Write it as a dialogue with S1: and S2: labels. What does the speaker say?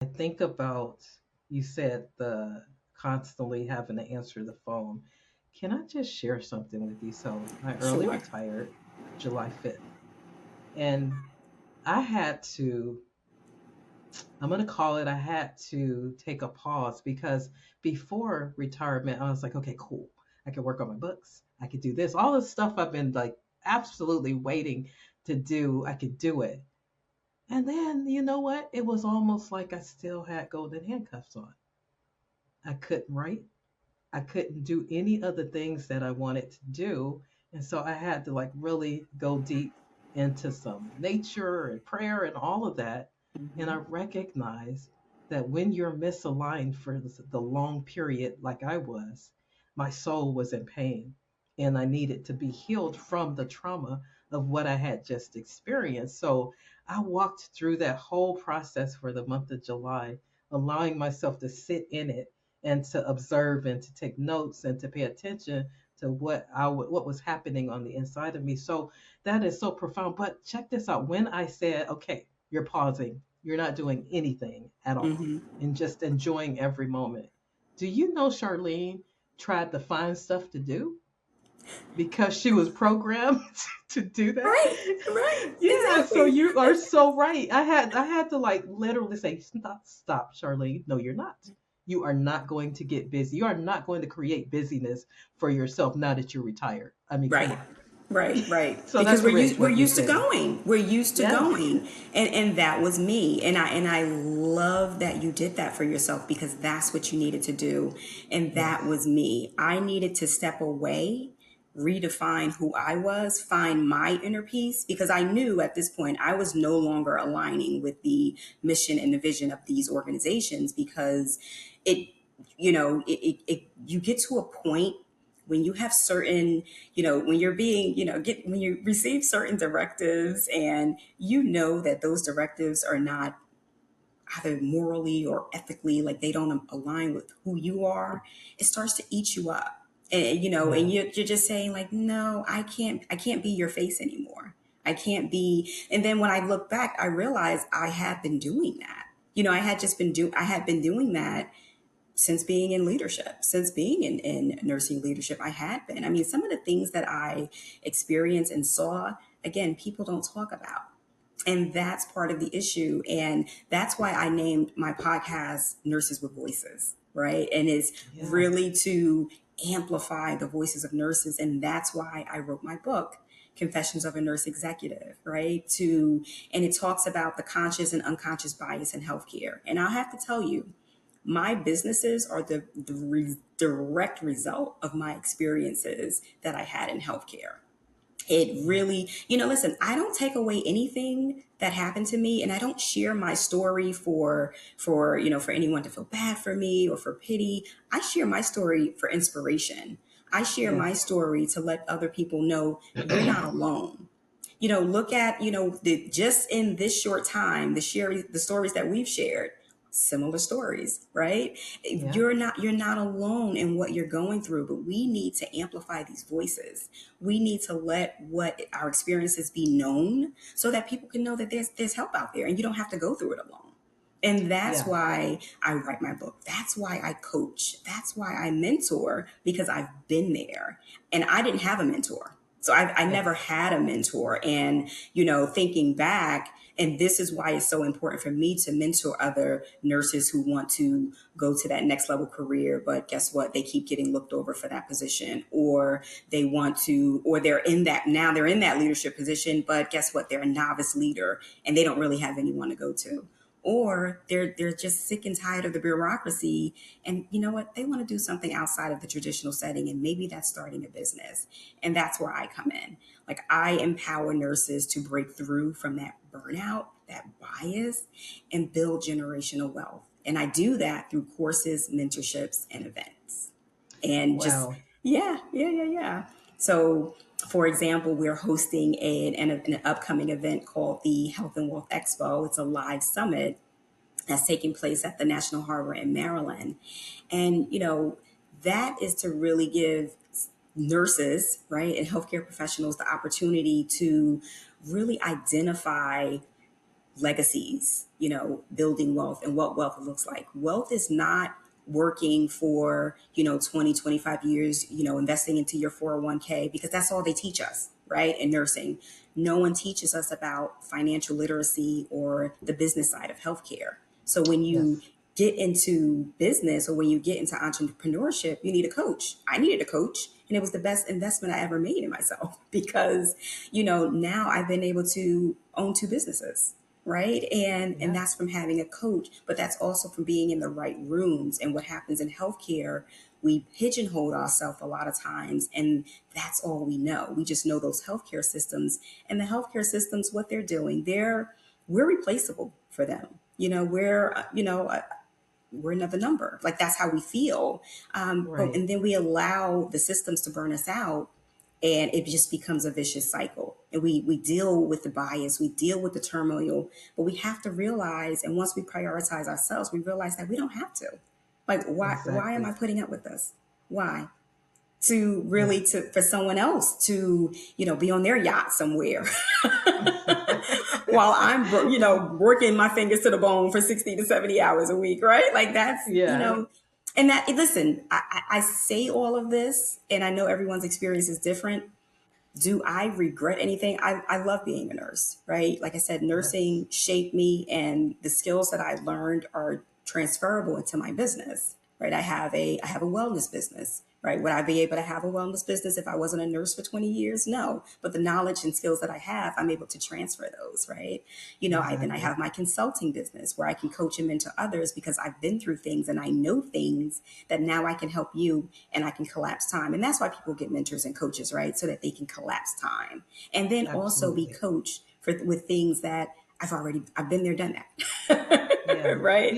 S1: I think about, you said the constantly having to answer the phone. Can I just share something with you? So I early
S2: Sure.
S1: retired July 5th, and I had to, I'm going to call it, I had to take a pause because before retirement, I was like, okay, cool. I could work on my books. I could do this. All the stuff I've been like absolutely waiting to do, I could do it. And then, you know what? It was almost like I still had golden handcuffs on. I couldn't write. I couldn't do any of the things that I wanted to do. And so I had to like really go deep into some nature and prayer and all of that. And I
S2: Hmm.
S1: recognized that when you're misaligned for the long period, like I was, my soul was in pain. And I needed to be healed from the trauma of what I had just experienced. So I walked through that whole process for the month of July, allowing myself to sit in it and to observe and to take notes and to pay attention to what was happening on the inside of me. So that is so profound. But check this out. When I said, okay, you're pausing, you're not doing anything at all,
S2: Hmm.
S1: and just enjoying every moment. Do you know Charlene tried to find stuff to do because she was programmed to do that?
S2: Right, right,
S1: Yeah, so
S2: exactly.
S1: you are so right. I had to like literally say, stop, Charlene. No, you're not. You are not going to get busy. You are not going to create busyness for yourself now that you're retired. I mean, come
S2: Right.
S1: on.
S2: Right, right.
S1: So
S2: Because
S1: that's rich
S2: we're
S1: what you're
S2: used to
S1: saying.
S2: going. We're used to
S1: Yes.
S2: going. And that was me. And I love that you did that for yourself because that's what you needed to do. And that
S1: Yes.
S2: was me. I needed to step away, redefine who I was, find my inner peace because I knew at this point I was no longer aligning with the mission and the vision of these organizations because it you get to a point when you have certain, when you're being, when you receive certain directives and you know that those directives are not either morally or ethically, like they don't align with who you are, it starts to eat you up. And
S1: Yeah.
S2: you're just saying like, no, I can't be your face anymore. I can't be. And then when I look back, I realized I had been doing that. I had been doing that since being in leadership, since being in nursing leadership. I had been. I mean, some of the things that I experienced and saw, again, people don't talk about. And that's part of the issue. And that's why I named my podcast Nurses with Voices, right? And it's
S1: Yeah.
S2: really to amplify the voices of nurses. And that's why I wrote my book, Confessions of a Nurse Executive, right? And it talks about the conscious and unconscious bias in healthcare. And I'll have to tell you, my businesses are the direct result of my experiences that I had in healthcare. It
S1: Yeah.
S2: really, listen, I don't take away anything that happened to me, and I don't share my story for anyone to feel bad for me or for pity. I share my story for inspiration. I share my
S1: Yes.
S2: story to let other people know you're not alone. Look at, just in this short time, the stories that we've shared, similar stories, right?
S1: Yeah.
S2: You're not alone in what you're going through, but we need to amplify these voices. We need to let what our experiences be known so that people can know that there's help out there and you don't have to go through it alone. And that's
S1: Yeah.
S2: why I write my book. That's why I coach. That's why I mentor because I've been there and I didn't have a mentor. So I never
S1: Yes.
S2: had a mentor. And, thinking back, and this is why it's so important for me to mentor other nurses who want to go to that next level career. But guess what? They keep getting looked over for that position, or they want to, or they're in that leadership position. But guess what? They're a novice leader and they don't really have anyone to go to, or they're just sick and tired of the bureaucracy, and you know what, they want to do something outside of the traditional setting, and maybe that's starting a business. And that's where I come in. Like, I empower nurses to break through from that burnout, that bias, and build generational wealth. And I do that through courses, mentorships, and events. And just,
S1: Wow.
S2: yeah, yeah, yeah, yeah. So, for example, we're hosting an upcoming event called the Health and Wealth Expo. It's a live summit that's taking place at the National Harbor in Maryland. And, that is to really give nurses, right, and healthcare professionals the opportunity to really identify legacies, building wealth and what wealth looks like. Wealth is not working for, 20, 25 years, investing into your 401k, because that's all they teach us, right? In nursing, no one teaches us about financial literacy or the business side of healthcare. So when you
S1: Yes.
S2: get into business or when you get into entrepreneurship, you need a coach. I needed a coach, and it was the best investment I ever made in myself because, now I've been able to own two businesses, right? And
S1: Yeah.
S2: that's from having a coach, but that's also from being in the right rooms. And what happens in healthcare, we pigeonhole ourselves a lot of times, and that's all we know. We just know those healthcare systems, and the healthcare systems, what they're doing, we're replaceable for them. We're another number. Like, that's how we feel. But
S1: Right.
S2: and then we allow the systems to burn us out, and it just becomes a vicious cycle. And we deal with the bias, we deal with the turmoil, but we have to realize, and once we prioritize ourselves, we realize that we don't have to. Like, why am
S1: Exactly.
S2: I putting up with this? Why? To
S1: Yeah.
S2: really to For someone else to be on their yacht somewhere while I'm working my fingers to the bone for 60 to 70 hours a week, right? Like, that's
S1: Yeah.
S2: and that, listen, I say all of this, and I know everyone's experience is different. Do I regret anything? I love being a nurse, right? Like I said,
S1: Yes.
S2: nursing shaped me, and the skills that I learned are transferable into my business, right? I have a wellness business, right? Would I be able to have a wellness business if I wasn't a nurse for 20 years? No, but the knowledge and skills that I have, I'm able to transfer those, right? Then I
S1: Exactly.
S2: have my consulting business where I can coach and mentor others because I've been through things and I know things that now I can help you, and I can collapse time. And that's why people get mentors and coaches, right? So that they can collapse time and then also be
S1: Absolutely.
S2: coached with things that I've been there, done that,
S1: Yeah.
S2: right?